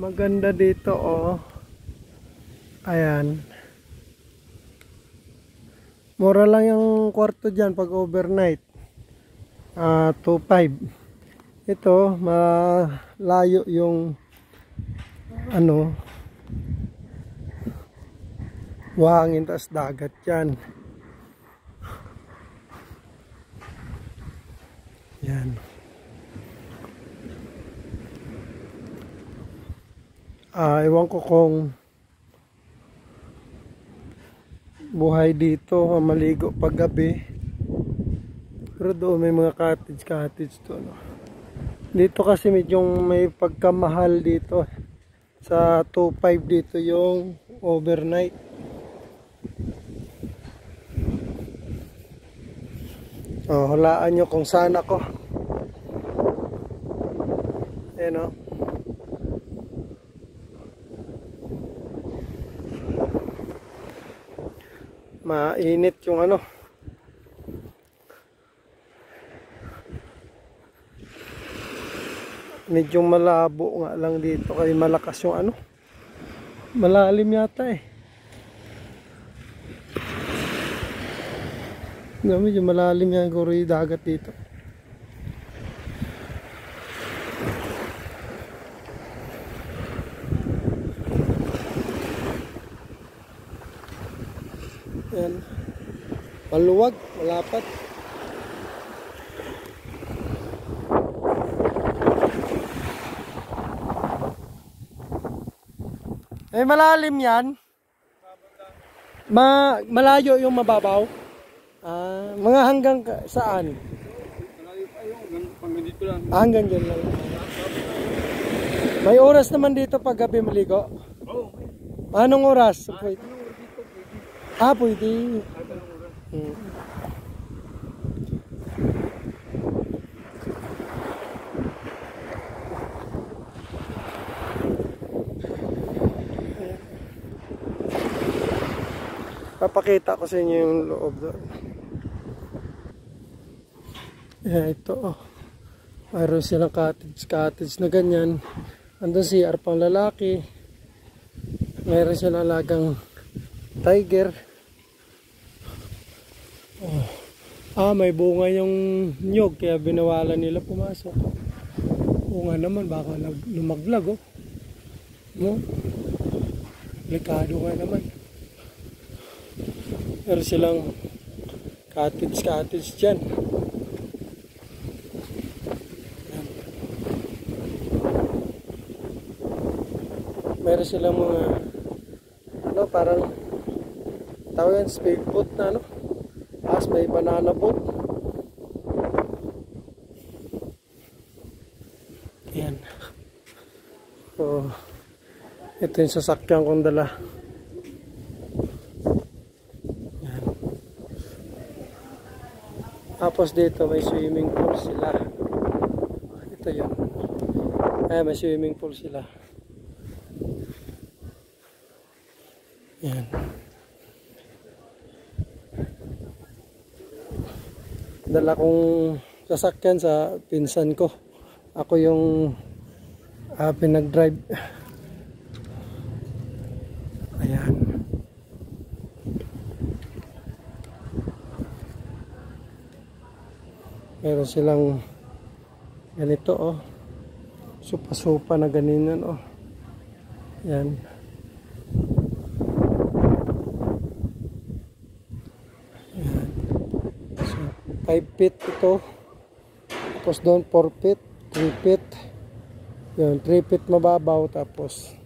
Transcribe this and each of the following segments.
Maganda dito, oh. Ayan. Mura lang yung kwarto dyan pag overnight. 2.5. Ito, malayo yung ano, buhangin tas dagat yan. Yan. Ewan ko kung buhay dito, maligo pag gabi. Pero doon may mga cottage to, no? Dito kasi medyo may pagkamahal dito. Sa 2.5 dito yung overnight. Hulaan nyo kung saan ako. Ayan, o. Mainit yung ano. Medyo malabo nga lang dito kaya malakas yung ano. Malalim yata eh. Medyo malalim yan siguro yung dagat dito. Yan. Maluwag, malapat. Malalim yan. Malayo yung mababaw. Mga hanggang saan? Malayo pa yung hanggang dito lang. Hanggang dyan lang. May oras naman dito pag gabi maligo? Oo. Anong oras? Pwede. Pwede. Papakita ko sa inyo yung loob doon. Ito, oh. Mayroon silang cottage na ganyan. Andun CR pang lalaki. Mayroon silang alagang tiger. May bunga yung nyog kaya binawalan nila pumasok. Bunga naman baka lumaglag, oh. No? Delikado nga naman. Meron silang cottage dyan. Meron silang mga parang tawag yan, speedboat na tapos may banana boat. Yan. So ito yung sasakyan kong dala. Yan. Tapos dito may swimming pool sila. Ito yun. May swimming pool sila. Yan. Dala kong sasakyan sa pinsan ko. Ako yung pinag-drive. Ayan. Meron silang ganito, oh. Supa-supa na ganinan, oh. Yan. Yan. So, 5 feet ito. Tapos doon 4 feet, 3 feet. Yan, 3 feet mababaw tapos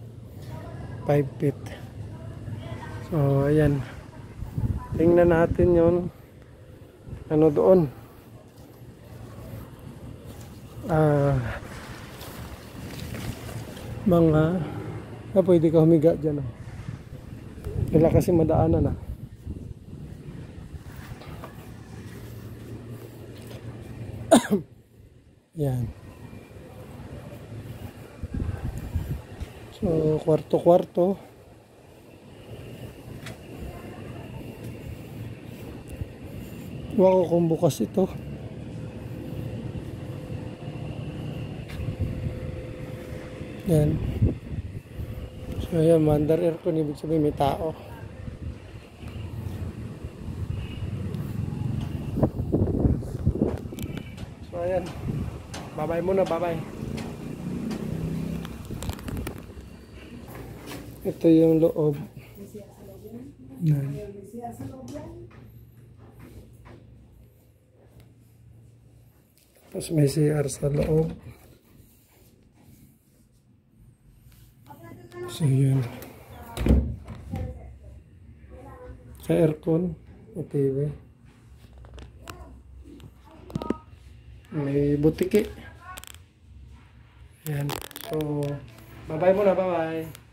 5 feet. So, ayan. Tingnan natin yon ano doon. Mga pwede ka humiga dyan, oh. Wala kasi madaanan, ah. Yan. So, kwarto-kwarto. Wako kung bukas ito. Yan. So ayan, under aircon, ibig sabihin may tao. So ayan, bye-bye muna, bye-bye. Ito yung loob. Yan. Tapos may CR sa loob. So yun. Sa aircon, may TV. May butiki. Ayan. So, bye-bye muna, bye-bye.